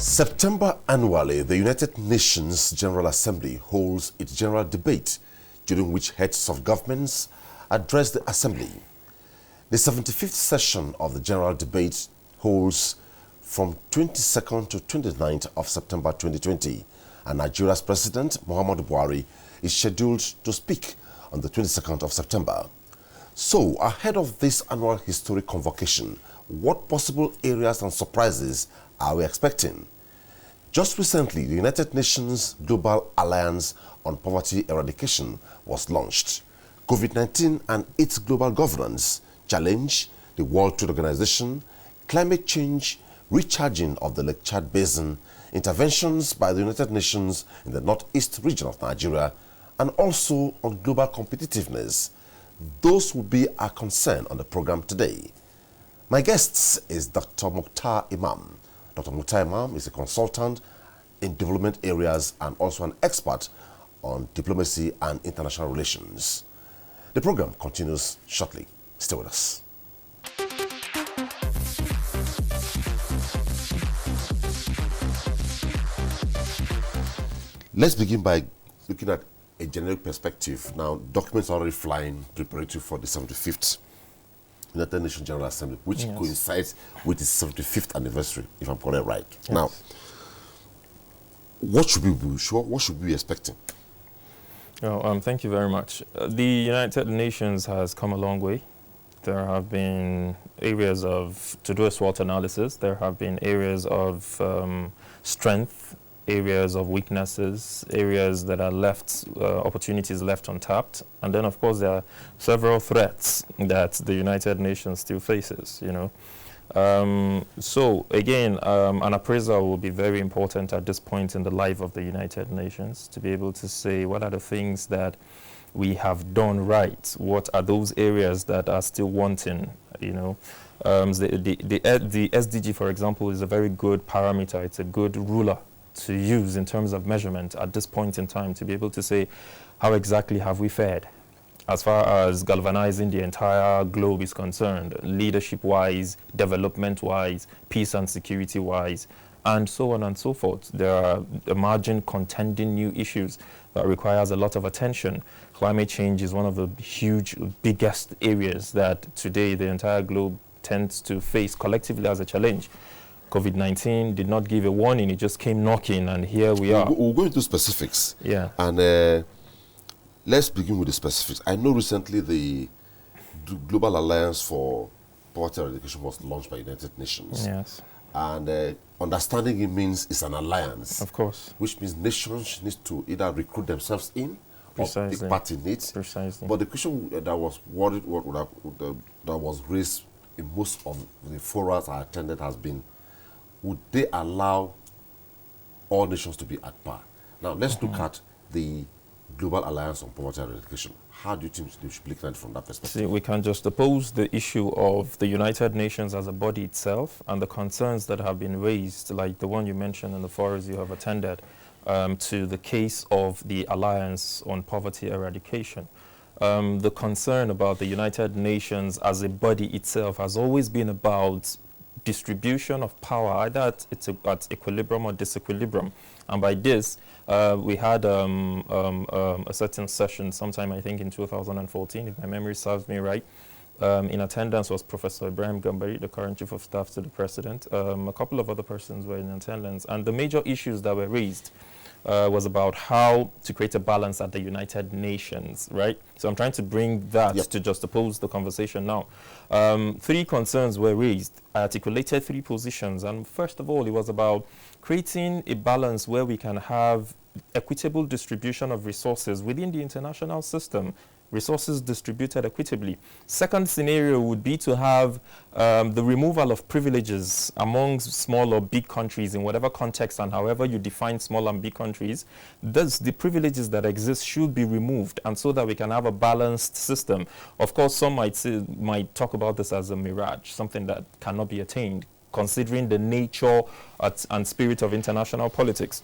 September annually, the United Nations General Assembly holds its general debate, during which heads of governments address the Assembly. The 75th session of the general debate holds from 22nd to 29th of September 2020, and Nigeria's President Muhammadu Buhari is scheduled to speak on the 22nd of September. So, ahead of this annual historic convocation, what possible areas and surprises are we expecting? Just recently, the United Nations Global Alliance on Poverty Eradication was launched. COVID-19 and its global governance, challenge, the World Trade Organization, climate change, recharging of the Lake Chad Basin, interventions by the United Nations in the northeast region of Nigeria, and also on global competitiveness. Those will be our concern on the program today. My guest is Dr. Mukhtar Imam. Dr. Mukhtar Imam is a consultant in development areas and also an expert on diplomacy and international relations. The program continues shortly. Stay with us. Let's begin by looking at a generic perspective. Now, documents are already flying preparatory for the 75th United Nations General Assembly, which coincides with the 75th anniversary, if I'm correct, right? Yes. Now, what should we be expecting? Oh, thank you very much. The United Nations has come a long way. There have been areas to do a SWOT analysis. There have been areas of strength, areas of weaknesses, areas that are left, opportunities left untapped. And then, of course, there are several threats that the United Nations still faces, So, again, an appraisal will be very important at this point in the life of the United Nations to be able to say what are the things that we have done right, what are those areas that are still wanting, The SDG, for example, is a very good parameter. It's a good ruler to use in terms of measurement at this point in time to be able to say how exactly have we fared as far as galvanizing the entire globe is concerned, leadership-wise, development-wise, peace and security-wise, and so on and so forth. There are emerging, contending new issues that requires a lot of attention. Climate change is one of the biggest areas that today the entire globe tends to face collectively as a challenge. COVID-19 did not give a warning, it just came knocking, and here we are. We'll go into specifics. Yeah. And let's begin with the specifics. I know recently the Global Alliance for Poverty Eradication was launched by United Nations. Yes. And understanding it means it's an alliance. Of course. Which means nations need to either recruit themselves in or take part in it. Precisely. But the question that was that was raised in most of the forums I attended has been, would they allow all nations to be at par? Now, let's look at the Global Alliance on Poverty Eradication. How do you think they should look at it from that perspective? See, we can just oppose the issue of the United Nations as a body itself and the concerns that have been raised, like the one you mentioned in the forums you have attended, to the case of the Alliance on Poverty Eradication. The concern about the United Nations as a body itself has always been about distribution of power, either at equilibrium or disequilibrium. And by this, we had a certain session sometime, I think, in 2014, if my memory serves me right. In attendance was Professor Ibrahim Gambari, the current Chief of Staff to the President. A couple of other persons were in attendance. And the major issues that were raised was about how to create a balance at the United Nations, right? So I'm trying to bring that to just oppose the conversation now. Three concerns were raised. I articulated three positions. And first of all, it was about creating a balance where we can have equitable distribution of resources within the international system, resources distributed equitably. Second scenario would be to have the removal of privileges among small or big countries in whatever context and however you define small and big countries. The privileges that exist should be removed, and so that we can have a balanced system. Of course, some might talk about this as a mirage, something that cannot be attained, considering the nature and spirit of international politics.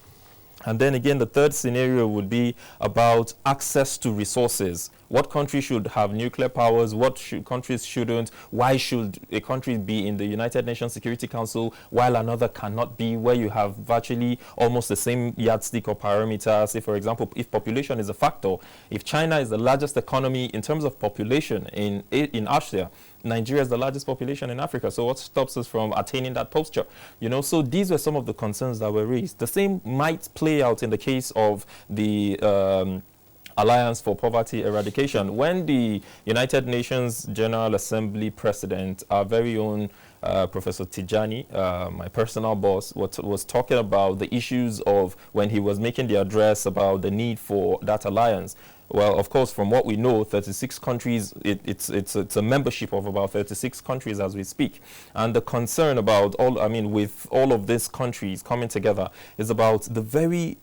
And then again, the third scenario would be about access to resources. What country should have nuclear powers? What countries shouldn't? Why should a country be in the United Nations Security Council while another cannot be, where you have virtually almost the same yardstick or parameter? Say, for example, if population is a factor, if China is the largest economy in terms of population in Asia, Nigeria is the largest population in Africa. So what stops us from attaining that posture? So these were some of the concerns that were raised. The same might play out in the case of the Alliance for Poverty Eradication. When the United Nations General Assembly President, our very own Professor Tijani, my personal boss, was talking about the issues of when he was making the address about the need for that alliance. Well, of course, from what we know, 36 countries, it's a membership of about 36 countries as we speak. And the concern about with all of these countries coming together is about the very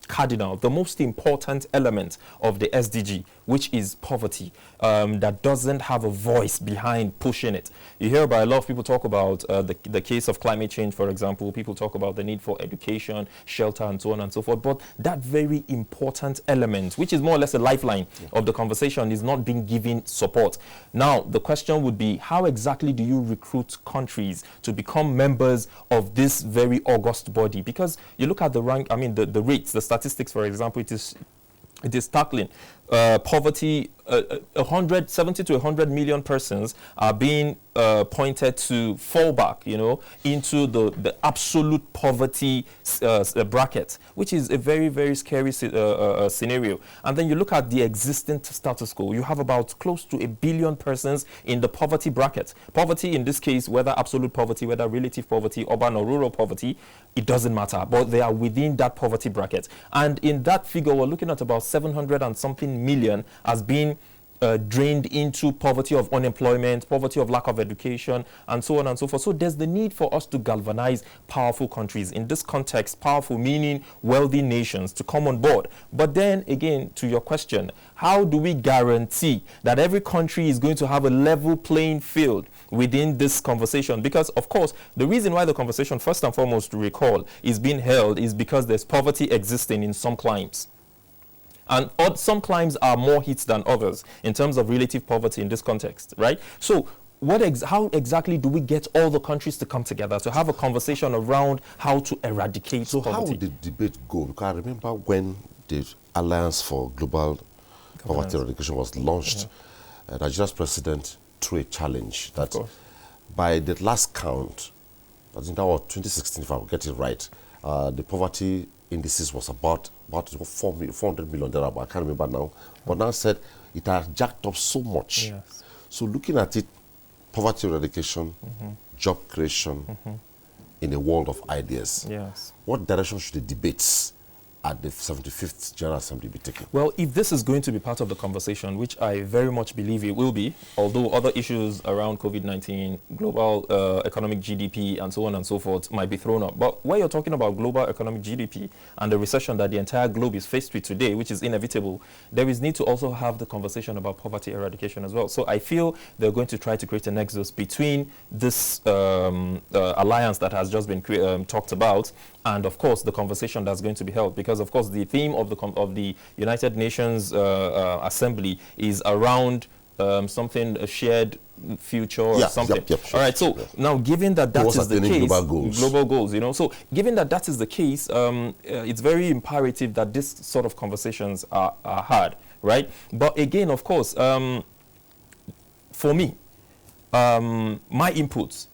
cardinal, the most important element of the SDG, which is poverty, that doesn't have a voice behind pushing it. You hear about a lot of people talk about the case of climate change, for example. People talk about the need for education, shelter, and so on and so forth. But that very important element, which is more or less a lifeline of the conversation, is not being given support. Now, the question would be, how exactly do you recruit countries to become members of this very august body? Because you look at the rank, the rates, the statistics, for example, it is tackling poverty. 70 to 100 million persons are being pointed to fall back, into the absolute poverty bracket, which is a very, very scary scenario. And then you look at the existing status quo. You have about close to 1 billion persons in the poverty bracket. Poverty in this case, whether absolute poverty, whether relative poverty, urban or rural poverty, it doesn't matter. But they are within that poverty bracket. And in that figure, we're looking at about 700 and something million as being drained into poverty of unemployment, poverty of lack of education, and so on and so forth. So there's the need for us to galvanize powerful countries. In this context, powerful meaning wealthy nations to come on board. But then again, to your question, how do we guarantee that every country is going to have a level playing field within this conversation? Because, of course, the reason why the conversation, first and foremost, to recall, is being held is because there's poverty existing in some climes. And some climes are more hit than others in terms of relative poverty in this context, right? So how exactly do we get all the countries to come together to have a conversation around how to eradicate poverty? So how would the debate go? Because I remember when the Alliance for Global Poverty Eradication was launched, Nigeria's president threw a challenge that by the last count, I think that was 2016, if I get it right, the poverty indices was about 400 million there, I can't remember now. But now said it has jacked up so much. Yes. So looking at it, poverty eradication, job creation in a world of ideas. Yes. What direction should the debates at the 75th General Assembly be taken? Well, if this is going to be part of the conversation, which I very much believe it will be, although other issues around COVID-19, global economic GDP, and so on and so forth might be thrown up. But when you're talking about global economic GDP and the recession that the entire globe is faced with today, which is inevitable, there is need to also have the conversation about poverty eradication as well. So I feel they're going to try to create a nexus between this alliance that has just been talked about and, of course, the conversation that's going to be held. Because, of course, the theme of the United Nations Assembly is around something, a shared future or something. Sure. All right, so now given that is the case, global goals, so given that is the case, it's very imperative that this sort of conversations are had, right? But again, of course, for me, my inputs,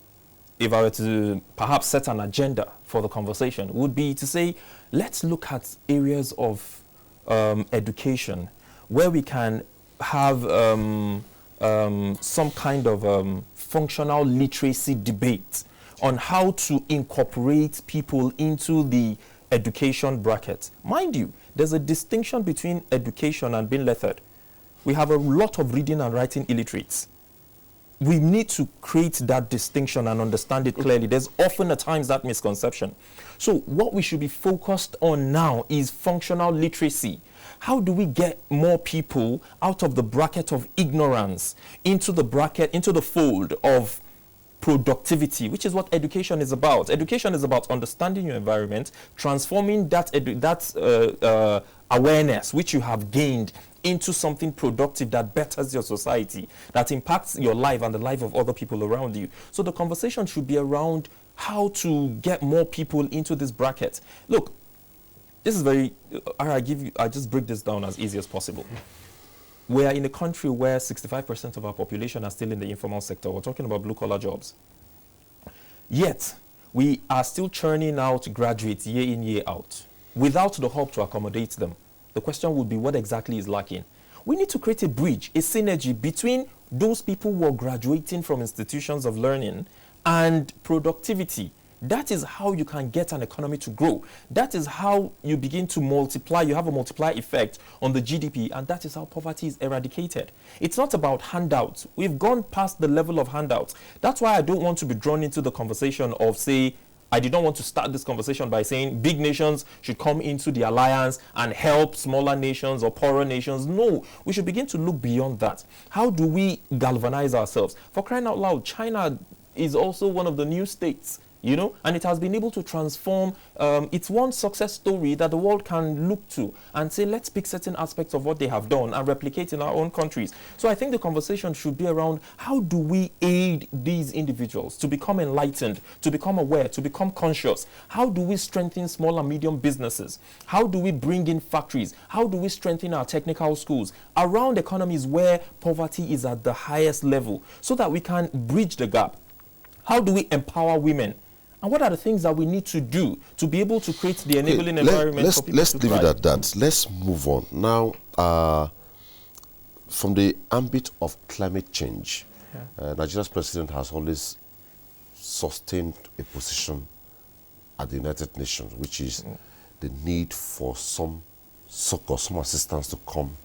if I were to perhaps set an agenda for the conversation, would be to say, let's look at areas of education where we can have some kind of functional literacy debate on how to incorporate people into the education bracket. Mind you, there's a distinction between education and being lettered. We have a lot of reading and writing illiterates. We need to create that distinction and understand it clearly. There's often at times that misconception. So what we should be focused on now is functional literacy. How do we get more people out of the bracket of ignorance into the fold of productivity, which is what education is about. Education is about understanding your environment, transforming that awareness which you have gained into something productive that betters your society, that impacts your life and the life of other people around you. So the conversation should be around how to get more people into this bracket. Look, this is very, I just break this down as easy as possible. We are in a country where 65% of our population are still in the informal sector. We're talking about blue-collar jobs. Yet, we are still churning out graduates year in, year out, without the hope to accommodate them. The question would be, what exactly is lacking? We need to create a bridge, a synergy between those people who are graduating from institutions of learning and productivity. That is how you can get an economy to grow. That is how you begin to multiply. You have a multiplier effect on the GDP, and that is how poverty is eradicated. It's not about handouts. We've gone past the level of handouts. That's why I don't want to be drawn into the conversation of, say, I did not want to start this conversation by saying big nations should come into the alliance and help smaller nations or poorer nations. No, we should begin to look beyond that. How do we galvanize ourselves? For crying out loud, China is also one of the new states, you know, and it has been able to transform. It's one success story that the world can look to and say, let's pick certain aspects of what they have done and replicate in our own countries. So I think the conversation should be around, how do we aid these individuals to become enlightened, to become aware, to become conscious? How do we strengthen small and medium businesses? How do we bring in factories? How do we strengthen our technical schools around economies where poverty is at the highest level so that we can bridge the gap? How do we empower women? And what are the things that we need to do to be able to create the enabling environment for people let's to leave thrive? it at that. Let's move on. Now, from the ambit of climate change, Nigeria's president has always sustained a position at the United Nations, which is the need for some succor, some assistance to come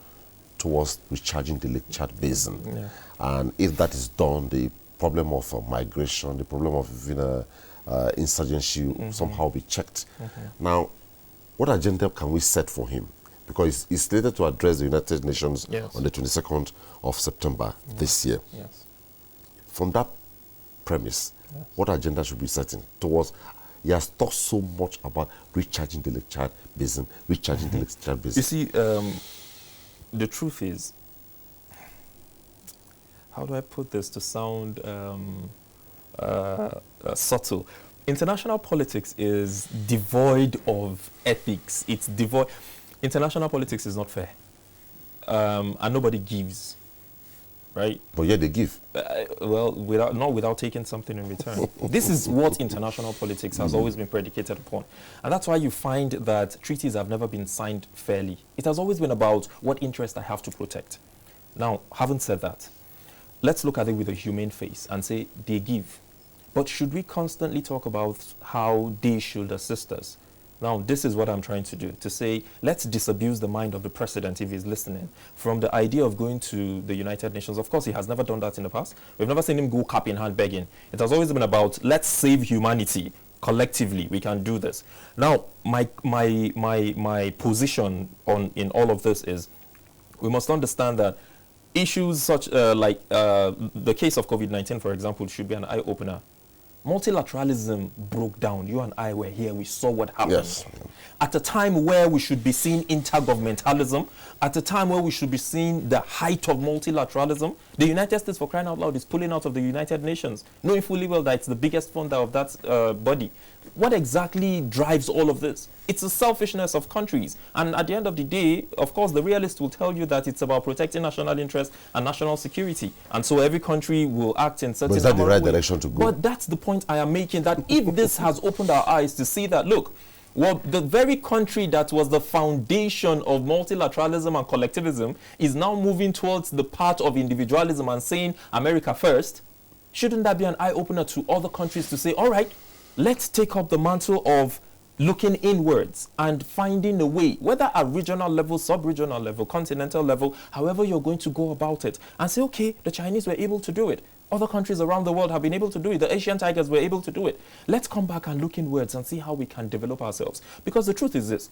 towards recharging the Lake Chad Basin. Yeah. And if that is done, the problem of migration, the problem of insurgency will somehow be checked. Now, what agenda can we set for him? Because he's slated to address the United Nations on the 22nd of September this year. Yes. From that premise, what agenda should we be setting towards? He has talked so much about recharging the Lake Chad Basin, recharging the Lake Chad Basin. You see, the truth is, how do I put this to sound subtle? International politics is devoid of ethics. It's devoid. International politics is not fair, and nobody gives, right? But yet they give. Well, not without taking something in return. This is what international politics has always been predicated upon, and that's why you find that treaties have never been signed fairly. It has always been about what interest I have to protect. Now, having said that, let's look at it with a humane face and say they give. But should we constantly talk about how they should assist us? Now, this is what I'm trying to do, to say, let's disabuse the mind of the president, if he's listening, from the idea of going to the United Nations. Of course, he has never done that in the past. We've never seen him go cap in hand begging. It has always been about, let's save humanity. Collectively, we can do this. Now, my position in all of this is, we must understand that issues such like the case of COVID-19, for example, should be an eye-opener. Multilateralism broke down. You and I were here. We saw what happened. Yes. At a time where we should be seeing intergovernmentalism, at a time where we should be seeing the height of multilateralism, the United States, for crying out loud, is pulling out of the United Nations, knowing fully well that it's the biggest funder of that body. What exactly drives all of this? It's the selfishness of countries. And at the end of the day, of course, the realist will tell you that it's about protecting national interest and national security. And so every country will act in certain... But is that the right direction to go? But that's the point I am making, that if this has opened our eyes to see that, look, well, the very country that was the foundation of multilateralism and collectivism is now moving towards the path of individualism and saying America first, shouldn't that be an eye-opener to other countries to say, all right, let's take up the mantle of looking inwards and finding a way, whether at regional level, sub-regional level, continental level, however you're going to go about it, and say, okay, the Chinese were able to do it. Other countries around the world have been able to do it. The Asian tigers were able to do it. Let's come back and look inwards and see how we can develop ourselves. Because the truth is this.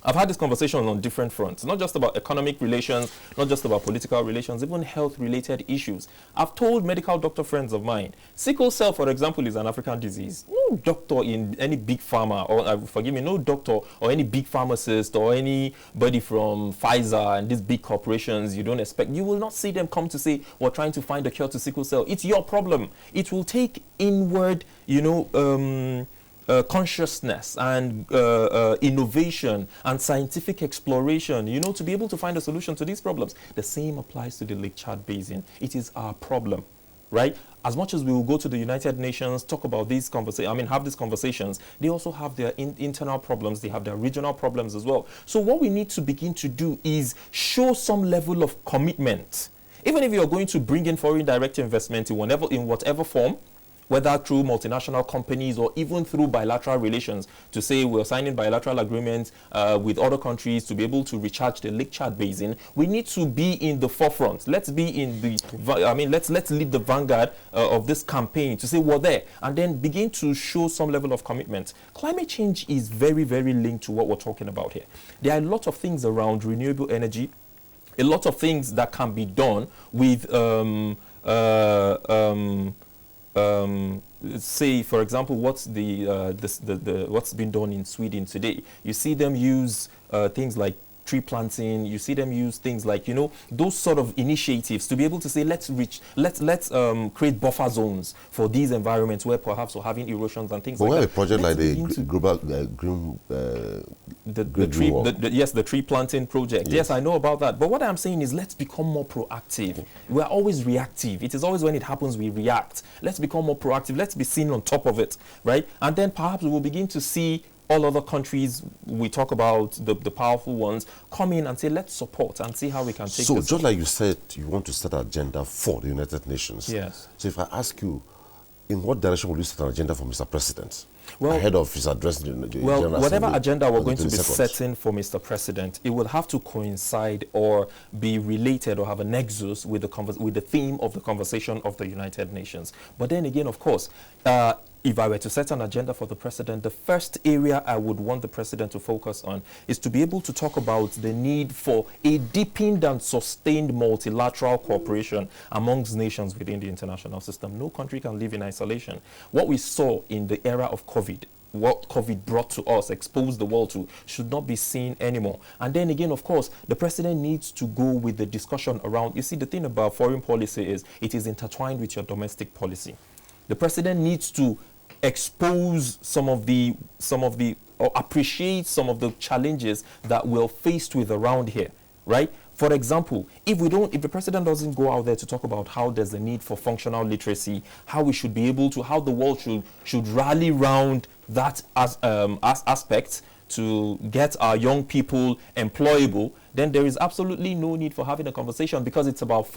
I've had this conversation on different fronts, not just about economic relations, not just about political relations, even health-related issues. I've told medical doctor friends of mine, sickle cell, for example, is an African disease. No doctor in any big pharma, or forgive me, no doctor or any big pharmacist or anybody from Pfizer and these big corporations you don't expect, you will not see them come to say, we're trying to find a cure to sickle cell. It's your problem. It will take inward, consciousness and innovation and scientific exploration, to be able to find a solution to these problems. The same applies to the Lake Chad Basin. It is our problem, right? As much as we will go to the United Nations, talk about these conversations, have these conversations, they also have their internal problems, they have their regional problems as well. So what we need to begin to do is show some level of commitment. Even if you're going to bring in foreign direct investment in whatever form, whether through multinational companies or even through bilateral relations, to say we're signing bilateral agreements with other countries to be able to recharge the Lake Chad Basin, we need to be in the forefront. Let's be in the, let's lead the vanguard of this campaign to say we're there, and then begin to show some level of commitment. Climate change is very, very linked to what we're talking about here. There are a lot of things around renewable energy, a lot of things that can be done with say, for example, what's what's been done in Sweden today. You see them use things like tree planting. You see them use things like, those sort of initiatives to be able to say, let's create buffer zones for these environments where perhaps we're having erosions and things like that. But we have a project like the global green the tree planting project. Yes, I know about that. But what I'm saying is, let's become more proactive. We're always reactive. It is always when it happens we react. Let's become more proactive. Let's be seen on top of it, right? And then perhaps we will begin to see all other countries, we talk about the powerful ones, come in and say, let's support and see how we can take this. So just like you said, you want to set an agenda for the United Nations. Yes. So if I ask you, in what direction will you set an agenda for Mr. President? Well, ahead of his address the whatever agenda we're going to be setting for Mr. President, it will have to coincide or be related or have a nexus with the theme of the conversation of the United Nations. But then again, of course, if I were to set an agenda for the president, the first area I would want the president to focus on is to be able to talk about the need for a deepened and sustained multilateral cooperation amongst nations within the international system. No country can live in isolation. What we saw in the era of COVID, what COVID brought to us, exposed the world to, should not be seen anymore. And then again, of course, the president needs to go with the discussion around, you see, the thing about foreign policy is it is intertwined with your domestic policy. The president needs to expose some of the or appreciate some of the challenges that we're faced with around here, right? For example, if the president doesn't go out there to talk about how there's a need for functional literacy, how we should be able to, how the world should rally around that as aspect to get our young people employable, then there is absolutely no need for having a conversation, because it's about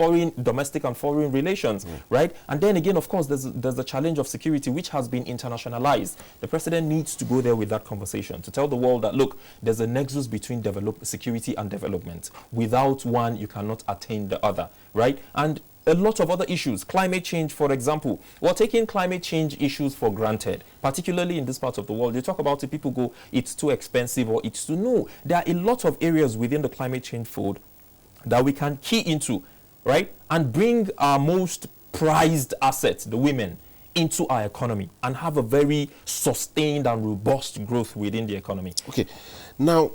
domestic and foreign relations, right? And then again, of course, there's the challenge of security, which has been internationalized. The president needs to go there with that conversation to tell the world that, look, there's a nexus between security and development. Without one, you cannot attain the other, right? And a lot of other issues, climate change, for example. We're taking climate change issues for granted, particularly in this part of the world. You talk about it, people go, it's too expensive or it's too... No, there are a lot of areas within the climate change fold that we can key into, right? And bring our most prized assets, the women, into our economy and have a very sustained and robust growth within the economy. Okay. Now,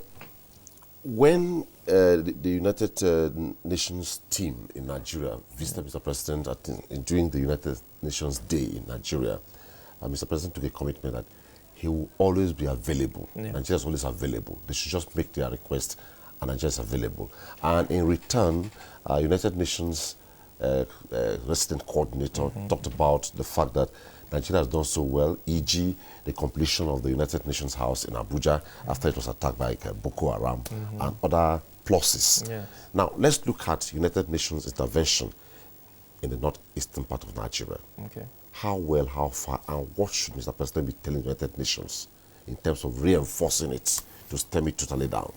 when the United Nations team in Nigeria visited Mr. President during the United Nations Day in Nigeria, Mr. President took a commitment that he will always be available. Yeah. Nigeria is always available. They should just make their request and Nigeria is available. And in return, United Nations resident coordinator talked about the fact that Nigeria has done so well, e.g. the completion of the United Nations House in Abuja after it was attacked by Boko Haram and other pluses. Yes. Now, let's look at United Nations intervention in the northeastern part of Nigeria. Okay. How well, how far, and what should Mr. President be telling the United Nations in terms of reinforcing it to stem it totally down?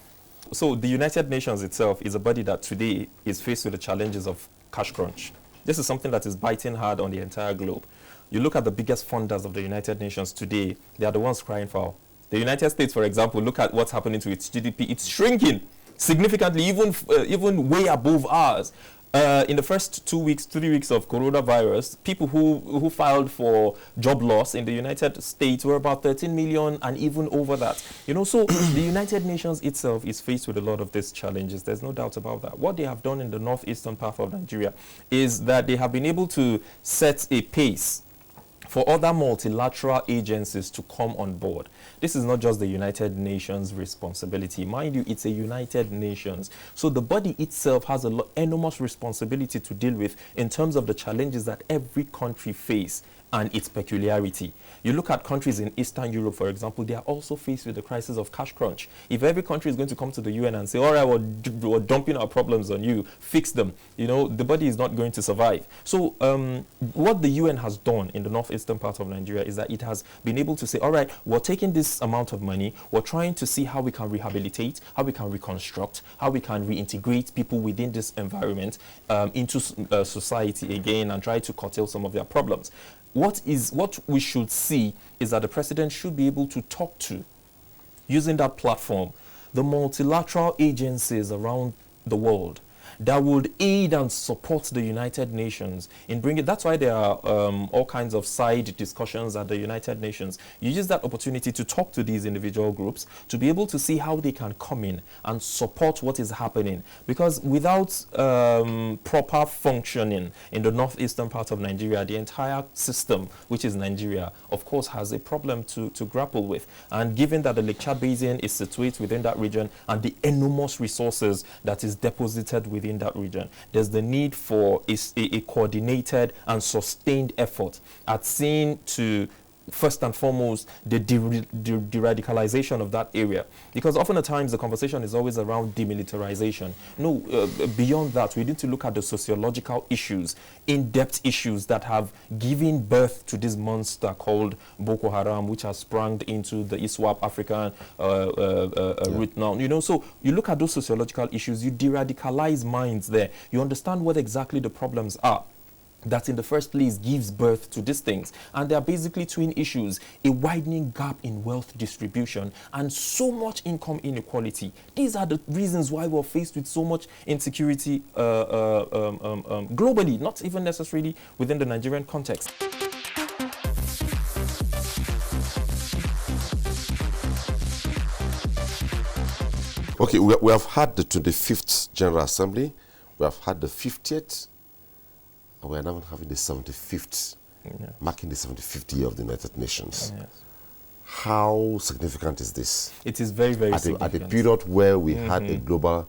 So the United Nations itself is a body that today is faced with the challenges of cash crunch. This is something that is biting hard on the entire globe. You look at the biggest funders of the United Nations today, they are the ones crying foul. The United States, for example, look at what's happening to its GDP. It's shrinking significantly, even way above ours. In the first 2 weeks, 3 weeks of coronavirus, people who filed for job loss in the United States were about 13 million and even over that. You know, so the United Nations itself is faced with a lot of these challenges. There's no doubt about that. What they have done in the northeastern part of Nigeria is that they have been able to set a pace for other multilateral agencies to come on board. This is not just the United Nations responsibility. Mind you, it's a United Nations. So the body itself has an enormous responsibility to deal with in terms of the challenges that every country face and its peculiarity. You look at countries in Eastern Europe, for example, they are also faced with the crisis of cash crunch. If every country is going to come to the UN and say, all right, we're dumping our problems on you, fix them, you know, the body is not going to survive. So what the UN has done in the northeastern part of Nigeria is that it has been able to say, all right, we're taking this amount of money, we're trying to see how we can rehabilitate, how we can reconstruct, how we can reintegrate people within this environment into society again and try to curtail some of their problems. What we should see is that the president should be able to talk to, using that platform, the multilateral agencies around the world that would aid and support the United Nations in bringing. That's why there are all kinds of side discussions at the United Nations. You use that opportunity to talk to these individual groups to be able to see how they can come in and support what is happening. Because without proper functioning in the northeastern part of Nigeria, the entire system, which is Nigeria, of course, has a problem to grapple with. And given that the Lake Chad Basin is situated within that region and the enormous resources that is deposited within that region, there's the need for a coordinated and sustained effort at seeing to, first and foremost, the de-radicalization of that area. Because often at times the conversation is always around demilitarization. No, beyond that, we need to look at the sociological issues, in-depth issues that have given birth to this monster called Boko Haram, which has sprung into the ISWAP African route now. You know, so you look at those sociological issues, you de-radicalize minds there. You understand what exactly the problems are that in the first place gives birth to these things. And there are basically twin issues: a widening gap in wealth distribution and so much income inequality. These are the reasons why we're faced with so much insecurity globally, not even necessarily within the Nigerian context. Okay, we have had the 25th General Assembly, we have had the 50th, and we are now having the 75th, marking the 75th year of the United Nations. Yes. How significant is this? It is very, very significant. At a period where we had a global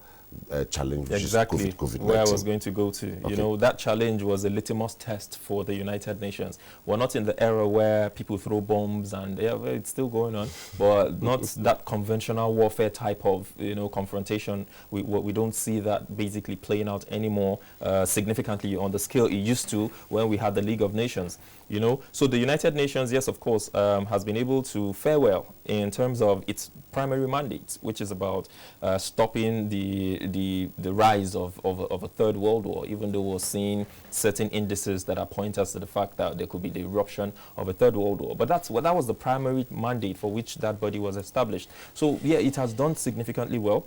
challenge, which exactly is COVID-19. Where I was going to go to. Okay. You know, that challenge was a litmus test for the United Nations. We're not in the era where people throw bombs and it's still going on, but not that conventional warfare type of, you know, confrontation. We don't see that basically playing out anymore significantly on the scale it used to when we had the League of Nations. You know, so the United Nations, yes, of course, has been able to fare well in terms of its primary mandate, which is about stopping the rise of a third world war, even though we're seeing certain indices that are pointing us to the fact that there could be the eruption of a third world war. But that was the primary mandate for which that body was established. So yeah, it has done significantly well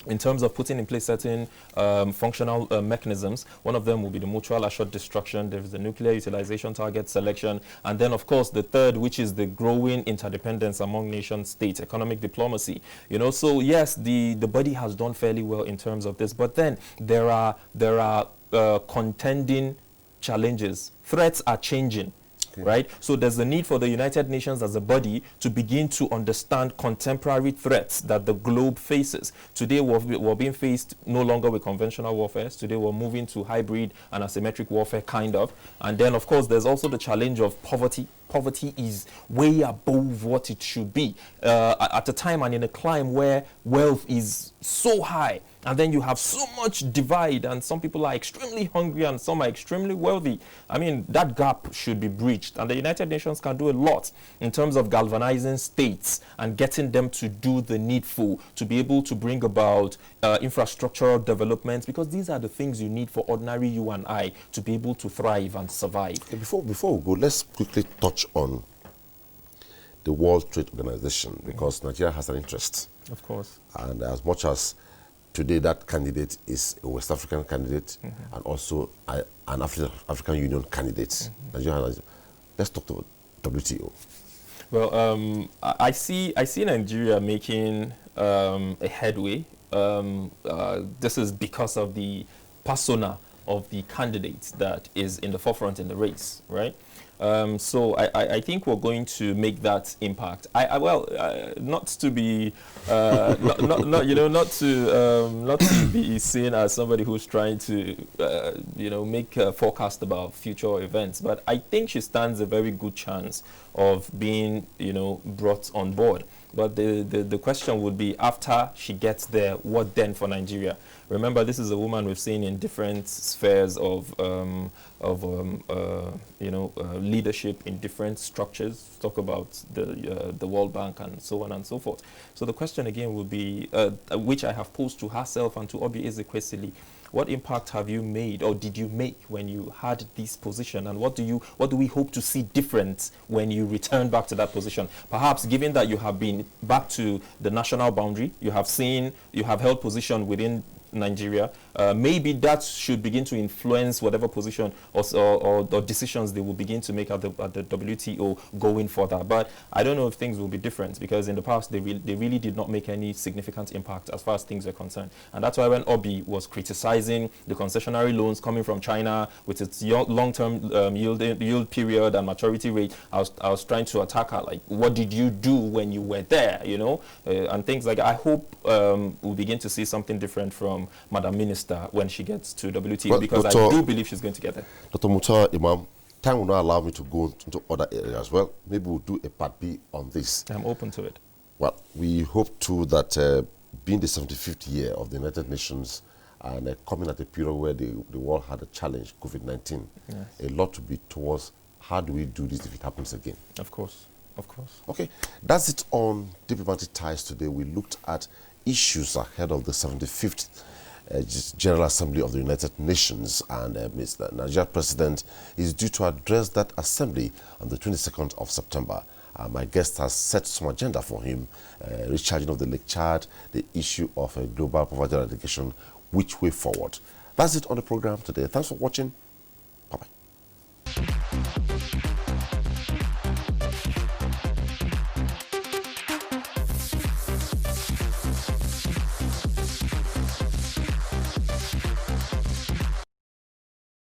in terms of putting in place certain functional mechanisms. One of them will be the mutual assured destruction. There's the nuclear utilization target selection. And then, of course, the third, which is the growing interdependence among nation states, economic diplomacy. You know, so yes, the body has done fairly well in terms of this. But then there are contending challenges. Threats are changing. Okay. Right? So there's the need for the United Nations as a body to begin to understand contemporary threats that the globe faces. Today we're being faced no longer with conventional warfare. Today we're moving to hybrid and asymmetric warfare, kind of. And then, of course, there's also the challenge of poverty. Poverty is way above what it should be at a time and in a climb where wealth is so high. And then you have so much divide, and some people are extremely hungry and some are extremely wealthy. I mean, that gap should be breached, and the United Nations can do a lot in terms of galvanizing states and getting them to do the needful to be able to bring about infrastructural developments, because these are the things you need for ordinary you and I to be able to thrive and survive. Before we go, let's quickly touch on the World Trade Organization, because Nigeria has an interest. Of course. And as much as today that candidate is a West African candidate and also an African Union candidate, Nigeria has, let's talk to WTO. Well, I see Nigeria making a headway. This is because of the persona of the candidate that is in the forefront in the race, right? So I think we're going to make that impact. Not to be, not to be seen as somebody who's trying to, make a forecast about future events. But I think she stands a very good chance of being, brought on board. But the question would be, after she gets there, what then for Nigeria? Remember, this is a woman we've seen in different spheres of leadership in different structures. Talk about the World Bank and so on and so forth. So the question again would be, which I have posed to herself and to Oby Ezekwesili, what impact have you made, or did you make, when you had this position, and what do we hope to see different when you return back to that position? Perhaps, given that you have been back to the national boundary, you have held position within Nigeria, maybe that should begin to influence whatever position or decisions they will begin to make at the WTO going further. But I don't know if things will be different, because in the past they really did not make any significant impact as far as things are concerned. And that's why when Oby was criticizing the concessionary loans coming from China with its long-term yield period and maturity rate, I was trying to attack her, like, what did you do when you were there, and things like that. I hope we'll begin to see something different from Madam Minister when she gets to WTO, well, because Dr. I do believe she's going to get there. Dr. Muta Imam, time will not allow me to go into other areas. Well, maybe we'll do a part B on this. I'm open to it. Well, we hope too that being the 75th year of the United Nations and coming at a period where the world had a challenge, COVID-19, yes, a lot to be towards how do we do this if it happens again. Of course, of course. Okay, that's it on Diplomatic Ties today. We looked at issues ahead of the 75th General Assembly of the United Nations, and Mr. Nigeria President is due to address that assembly on the 22nd of September. My guest has set some agenda for him, recharging of the Lake Chad, the issue of global poverty eradication, which way forward. That's it on the program today. Thanks for watching.